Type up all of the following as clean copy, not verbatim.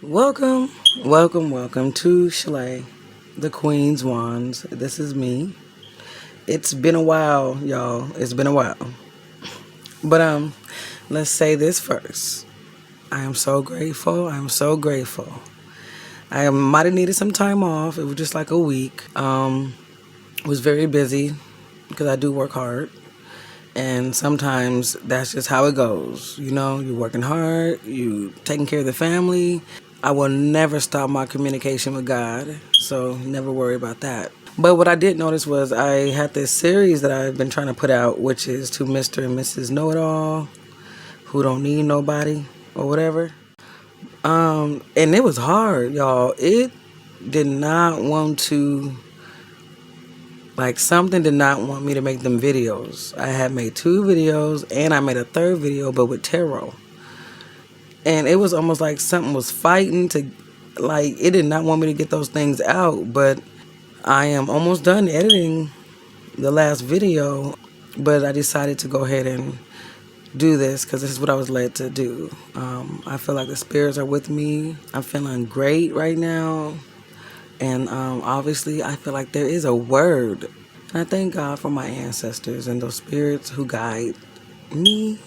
Welcome, welcome to Chalet, the Queen's Wands. This is me. It's been a while, y'all. It's been a while. But let's say this first. I am so grateful. I am so grateful. I might have needed some time off. It was just like a week. Was very busy because I do work hard. And sometimes that's just how it goes. You know, you're working hard, you taking care of the family. I will never stop my communication with God, so never worry about that. But what I did notice was I had this series that I've been trying to put out, which is to Mr. and Mrs. Know-It-All, who don't need nobody or whatever. And it was hard, y'all. It did not want to, like, something did not want me to make them videos. I had made 2 videos and I made a 3rd video, but with tarot. And it was almost like something was fighting to, like, it did not want me to get those things out. But I am almost done editing the last video. But I decided to go ahead and do this because this is what I was led to do. I feel like the spirits are with me. I'm feeling great right now. And obviously, I feel like there is a word. And I thank God for my ancestors and those spirits who guide me.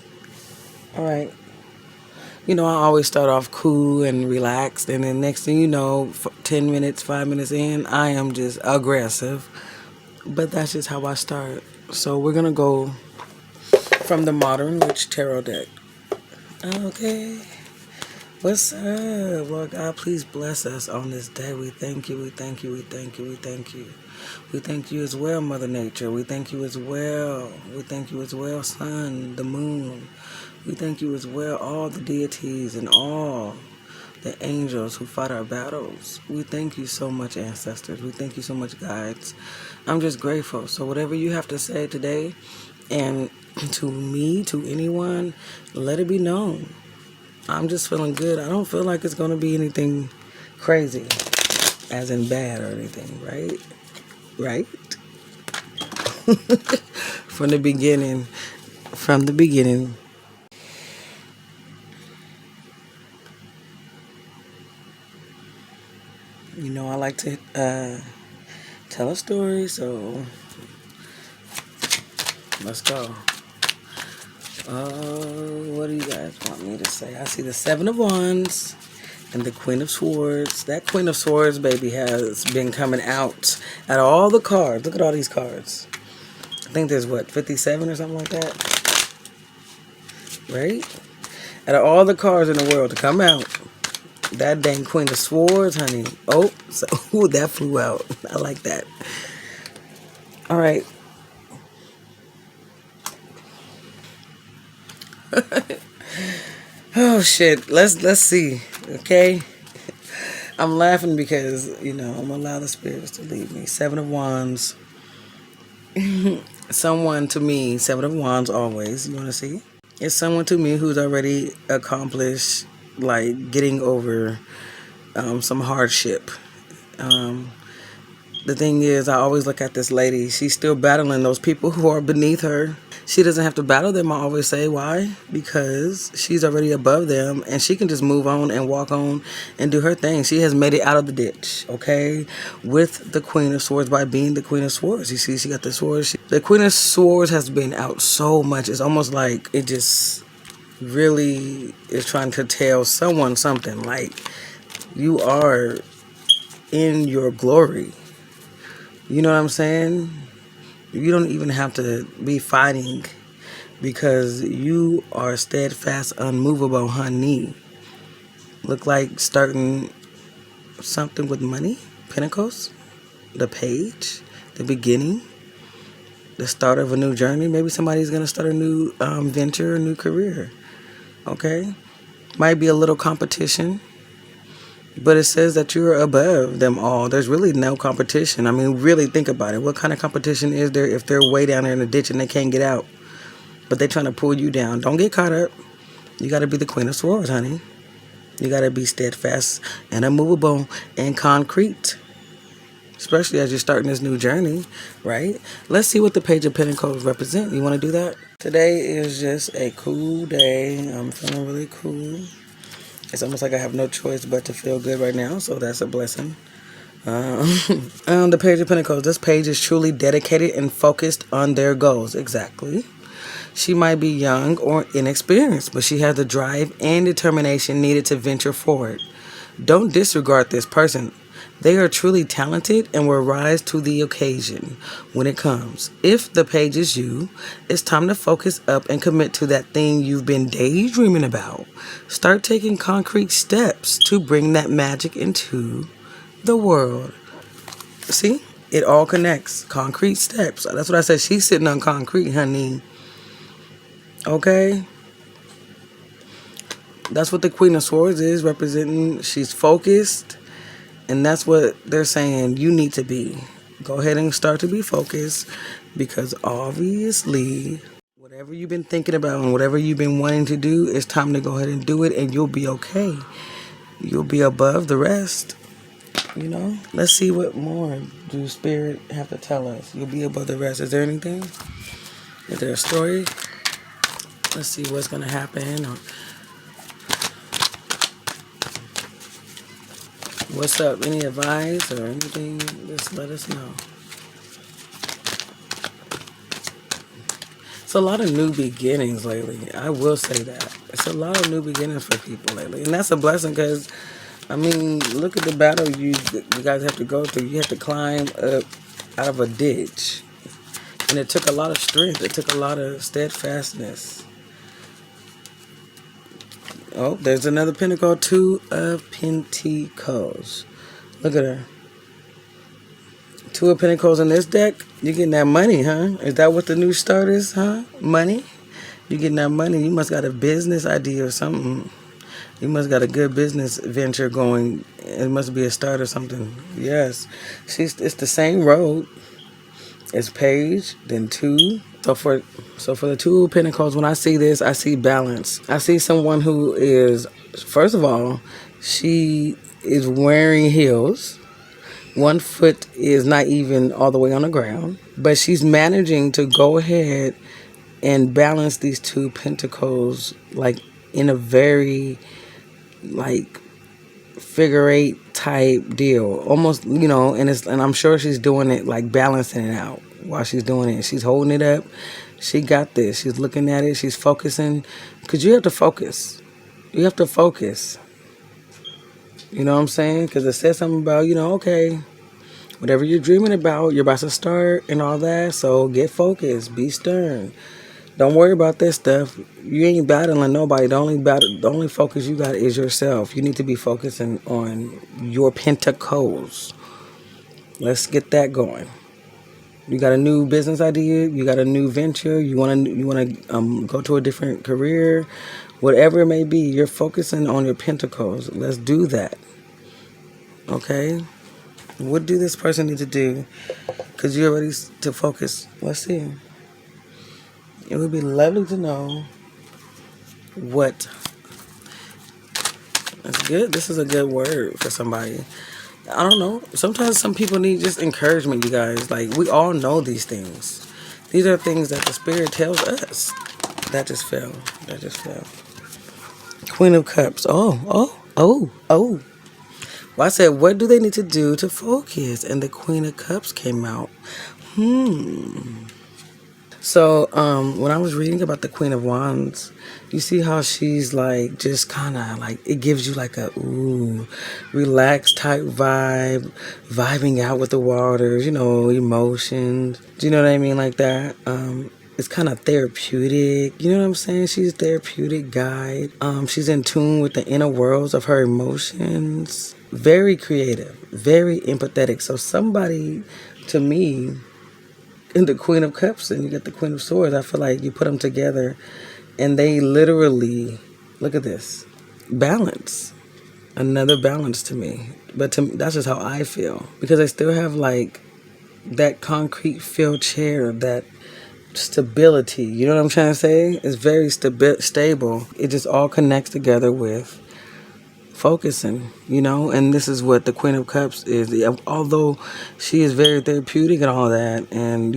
All right. You know, I always start off cool and relaxed, and then next thing you know, 10 minutes, 5 minutes in, I am just aggressive. But that's just how I start. So we're going to go from the Modern Witch Tarot deck. Okay. What's up? Lord God, please bless us on this day. We thank you, we thank you, we thank you, we thank you. We thank you as well, Mother Nature. We thank you as well. We thank you as well, Sun, the Moon. We thank you as well, all the deities and all the angels who fight our battles. We thank you so much, ancestors. We thank you so much, guides. I'm just grateful. So whatever you have to say today, and to me, to anyone, let it be known. I'm just feeling good. I don't feel like it's going to be anything crazy, as in bad or anything, right? Right? From the beginning. You know, I like to tell a story, so let's go. What do you guys want me to say? I see the 7 of Wands and the Queen of Swords. That Queen of Swords, baby, has been coming out at all the cards. Look at all these cards. I think there's, 57 or something like that? Right? Out of all the cards in the world to come out, that dang Queen of Swords, honey. Oh, so, ooh, that flew out. I like that. All right. Oh shit. Let's see. Okay. I'm laughing because, you know, I'm gonna allow the spirits to lead me. 7 of Wands. Someone to me, 7 of Wands always. You wanna see? It's someone to me who's already accomplished, like, getting over some hardship. The thing is, I always look at this lady. She's still battling those people who are beneath her. She doesn't have to battle them, I always say. Why? Because she's already above them, and she can just move on and walk on and do her thing. She has made it out of the ditch, okay? With the Queen of Swords, by being the Queen of Swords. You see, she got the swords. The Queen of Swords has been out so much. It's almost like it just really is trying to tell someone something. Like, you are in your glory. You know what I'm saying? You don't even have to be fighting because you are steadfast, unmovable, honey. Look like starting something with money. Pentacles, the page, the beginning, the start of a new journey. Maybe somebody's going to start a new venture, a new career. Okay? Might be a little competition. But it says that you're above them all. There's really no competition. I mean, really think about it. What kind of competition is there if they're way down there in the ditch and they can't get out? But they're trying to pull you down. Don't get caught up. You got to be the Queen of Swords, honey. You got to be steadfast and immovable and concrete. Especially as you're starting this new journey, right? Let's see what the Page of Pentacles represent. You want to do that? Today is just a cool day. I'm feeling really cool. It's almost like I have no choice but to feel good right now, so that's a blessing. Um, the Page of Pentacles. This page is truly dedicated and focused on their goals. Exactly. She might be young or inexperienced, but she has the drive and determination needed to venture forward. Don't disregard this person. They are truly talented and will rise to the occasion when it comes. If the page is you, it's time to focus up and commit to that thing you've been daydreaming about. Start taking concrete steps to bring that magic into the world. See? It all connects. Concrete steps. That's what I said. She's sitting on concrete, honey. Okay? That's what the Queen of Swords is representing. She's focused. And that's what they're saying you need to be. Go ahead and start to be focused, because obviously, whatever you've been thinking about and whatever you've been wanting to do, it's time to go ahead and do it, and you'll be okay. You'll be above the rest. You know? Let's see what more do Spirit have to tell us. You'll be above the rest. Is there anything? Is there a story? Let's see what's going to happen. Or what's up? Any advice or anything? Just let us know. It's a lot of new beginnings lately. I will say that. It's a lot of new beginnings for people lately. And that's a blessing, because, I mean, look at the battle you guys have to go through. You have to climb up out of a ditch. And it took a lot of strength. It took a lot of steadfastness. Oh, there's another pentacle. 2 of Pentacles. Look at her. 2 of Pentacles in this deck. You getting that money, huh? Is that what the new start is, huh? Money? You getting that money. You must got a business idea or something. You must got a good business venture going. It must be a start or something. Yes. It's the same road. It's page, then 2. So for the 2 of Pentacles, when I see this, I see balance. I see someone who is, first of all, she is wearing heels. One foot is not even all the way on the ground, but she's managing to go ahead and balance these 2 pentacles, like, in a very, like, figure 8 type deal, almost, and I'm sure she's doing it, like, balancing it out while she's doing it. She's holding it up. She got this. She's looking at it. She's focusing, because you have to focus. You have to focus. You know what I'm saying? Because it says something about, okay, whatever you're dreaming about, you're about to start and all that. So get focused. Be stern. Don't worry about this stuff. You ain't battling nobody. The only focus you got is yourself. You need to be focusing on your pentacles. Let's get that going. You got a new business idea. You got a new venture. You want to go to a different career. Whatever it may be, you're focusing on your pentacles. Let's do that. Okay? What do this person need to do? Because you're ready to focus. Let's see. It would be lovely to know what. That's good. This is a good word for somebody. I don't know. Sometimes some people need just encouragement, you guys. Like, we all know these things. These are things that the Spirit tells us. That just fell. Queen of Cups. Oh. Well, I said, what do they need to do to focus? And the Queen of Cups came out. So, when I was reading about the Queen of Wands, you see how she's like, just kind of like, it gives you like a, relaxed type vibe, vibing out with the waters, emotions. Do you know what I mean? Like that. It's kind of therapeutic. You know what I'm saying? She's a therapeutic guide. She's in tune with the inner worlds of her emotions. Very creative, very empathetic. So somebody, to me, in the Queen of Cups and you get the Queen of Swords, I feel like you put them together and they literally, look at this, balance. Another balance to me. But that's just how I feel. Because I still have like that concrete feel chair, that stability. You know what I'm trying to say? It's very stable. It just all connects together with focusing, and this is what the Queen of Cups is. Although she is very therapeutic and all that, and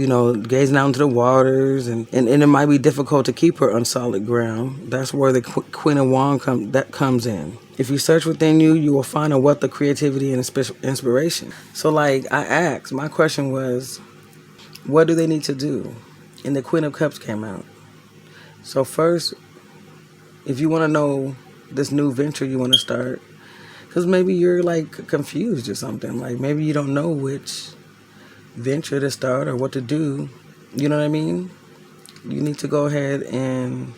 gazing out into the waters, and it might be difficult to keep her on solid ground. That's where the Queen of Wands comes in. If you search within you, you will find a wealth of creativity and inspiration. So, like I asked, my question was, what do they need to do? And the Queen of Cups came out. So first, if you want to know this new venture you want to start, because maybe you're like confused or something. Like maybe you don't know which venture to start or what to do. You know what I mean? You need to go ahead and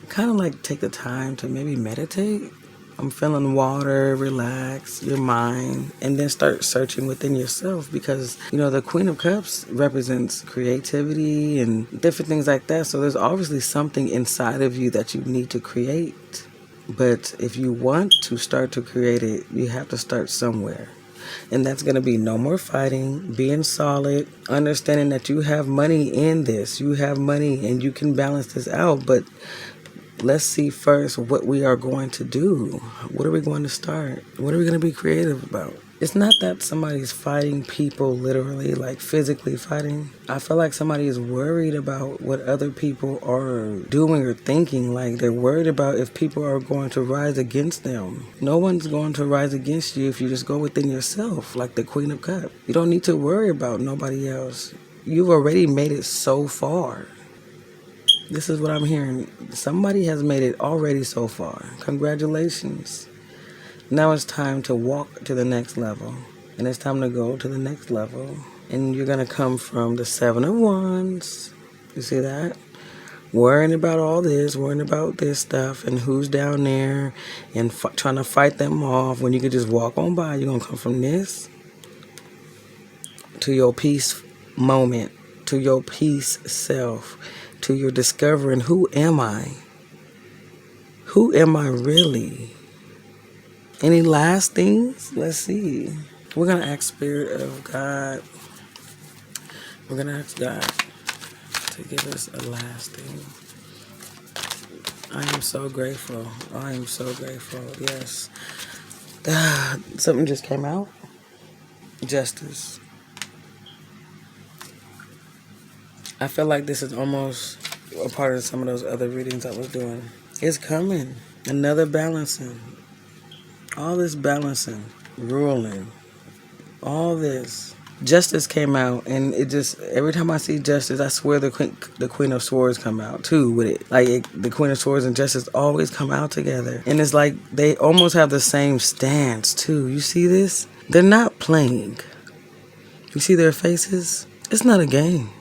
kind of like take the time to maybe meditate. I'm feeling water, relax your mind, and then start searching within yourself because, the Queen of Cups represents creativity and different things like that. So there's obviously something inside of you that you need to create. But if you want to start to create it, you have to start somewhere. And that's going to be no more fighting, being solid, understanding that you have money in this. You have money and you can balance this out. But let's see first what we are going to do. What are we going to start? What are we going to be creative about? It's not that somebody's fighting people literally, like physically fighting. I feel like somebody is worried about what other people are doing or thinking. Like they're worried about if people are going to rise against them. No one's going to rise against you if you just go within yourself, like the Queen of Cups. You don't need to worry about nobody else. You've already made it so far. This is what I'm hearing. Somebody has made it already so far. Congratulations. Now it's time to walk to the next level. And it's time to go to the next level. And you're going to come from the Seven of Wands. You see that? Worrying about all this, worrying about this stuff and who's down there and trying to fight them off when you could just walk on by. You're going to come from this to your peace moment, to your peace self, to your discovering who am I? Who am I really? Any last things? Let's see. We're going to ask Spirit of God. We're going to ask God to give us a last thing. I am so grateful. I am so grateful. Yes. Something just came out. Justice. I feel like this is almost a part of some of those other readings I was doing. It's coming. Another balancing. All this balancing, ruling, all this. Justice came out, and it just, every time I see Justice, I swear the Queen of Swords come out too with it. Like the Queen of Swords and Justice always come out together. And it's like they almost have the same stance too. You see this? They're not playing. You see their faces? It's not a game.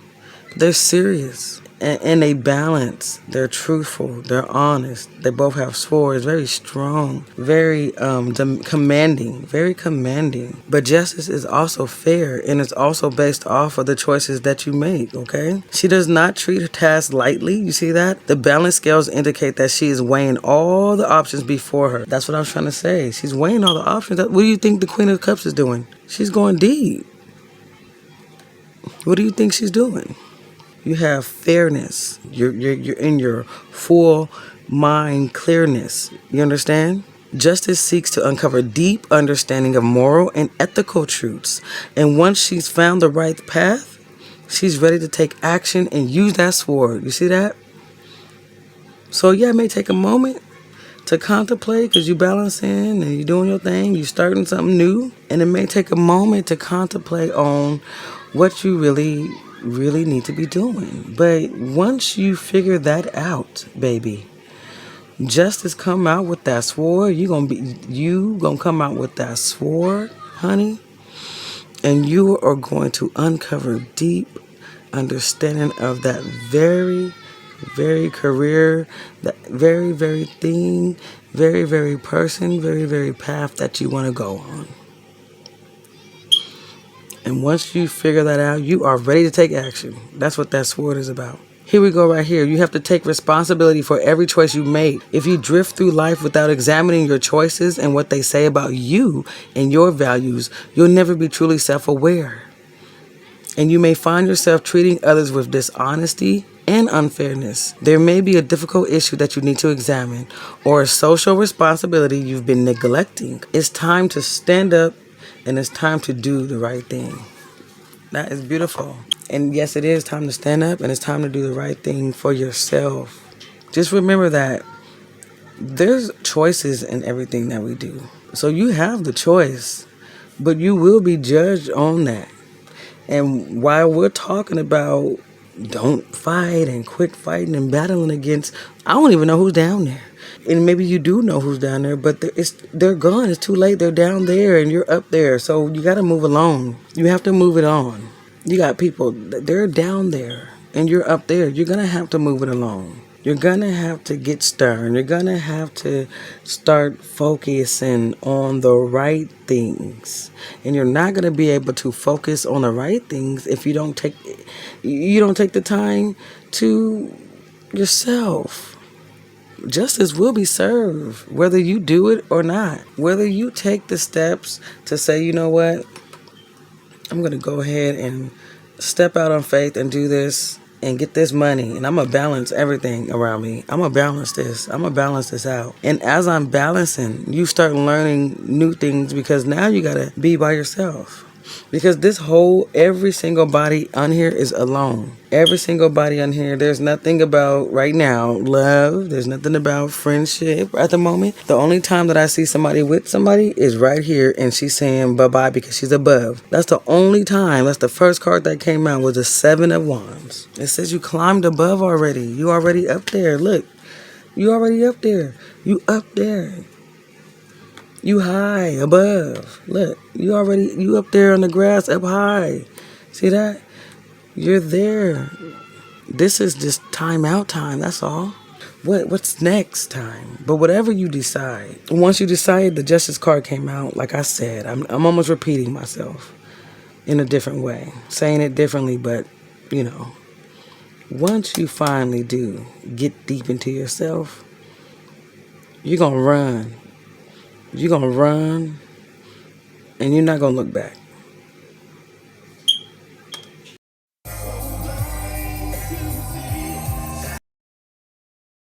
They're serious. And they balance. They're truthful. They're honest. They both have swords. Very strong. Very commanding. Very commanding. But justice is also fair. And it's also based off of the choices that you make. Okay? She does not treat her task lightly. You see that? The balance scales indicate that she is weighing all the options before her. That's what I was trying to say. She's weighing all the options. What do you think the Queen of Cups is doing? She's going deep. What do you think she's doing? You have fairness. You're in your full mind clearness. You understand? Justice seeks to uncover deep understanding of moral and ethical truths. And once she's found the right path, she's ready to take action and use that sword. You see that? So yeah, it may take a moment to contemplate because you're balancing and you're doing your thing. You're starting something new. And it may take a moment to contemplate on what you really need to be doing. But once you figure that out, baby, justice come out with that sword. You gonna come out with that sword, honey, and you are going to uncover deep understanding of that very, very career, that very, very thing, very, very person, very, very path that you want to go on. And once you figure that out, you are ready to take action. That's what that sword is about. Here we go right here. You have to take responsibility for every choice you make. If you drift through life without examining your choices and what they say about you and your values, you'll never be truly self-aware. And you may find yourself treating others with dishonesty and unfairness. There may be a difficult issue that you need to examine or a social responsibility you've been neglecting. It's time to stand up and it's time to do the right thing. That is beautiful. And yes, it is time to stand up and it's time to do the right thing for yourself. Just remember that There's choices in everything that we do. So you have the choice, but you will be judged on that. And while we're talking about don't fight and quit fighting and battling against, I don't even know who's down there. And maybe you do know who's down there, but they're gone. It's too late. They're down there and you're up there. So you got to move along. You have to move it on. You got people, they're down there and you're up there. You're going to have to move it along. You're going to have to get stern. You're going to have to start focusing on the right things. And you're not going to be able to focus on the right things if you don't take the time to yourself. Justice will be served whether you do it or not. Whether you take the steps to say, you know what, I'm going to go ahead and step out on faith and do this and get this money. And I'm going to balance everything around me. I'm going to balance this. I'm going to balance this out. And as I'm balancing, you start learning new things because now you got to be by yourself. Because every single body on here is alone. Every single body on here, there's nothing about right now love. There's nothing about friendship at the moment. The only time that I see somebody with somebody is right here and she's saying bye-bye because she's above. That's the only time. That's the first card that came out was the 7 of Wands. It says you climbed above already. You already up there. Look, you already up there. You up there. You high above. Look, you up there on the grass up high. See that? You're there. This is just time out time, that's all. What's next time? But whatever you decide. Once you decide, the Justice card came out, like I said, I'm almost repeating myself in a different way. Saying it differently, but once you finally do get deep into yourself, you're gonna run. You're going to run and you're not going to look back.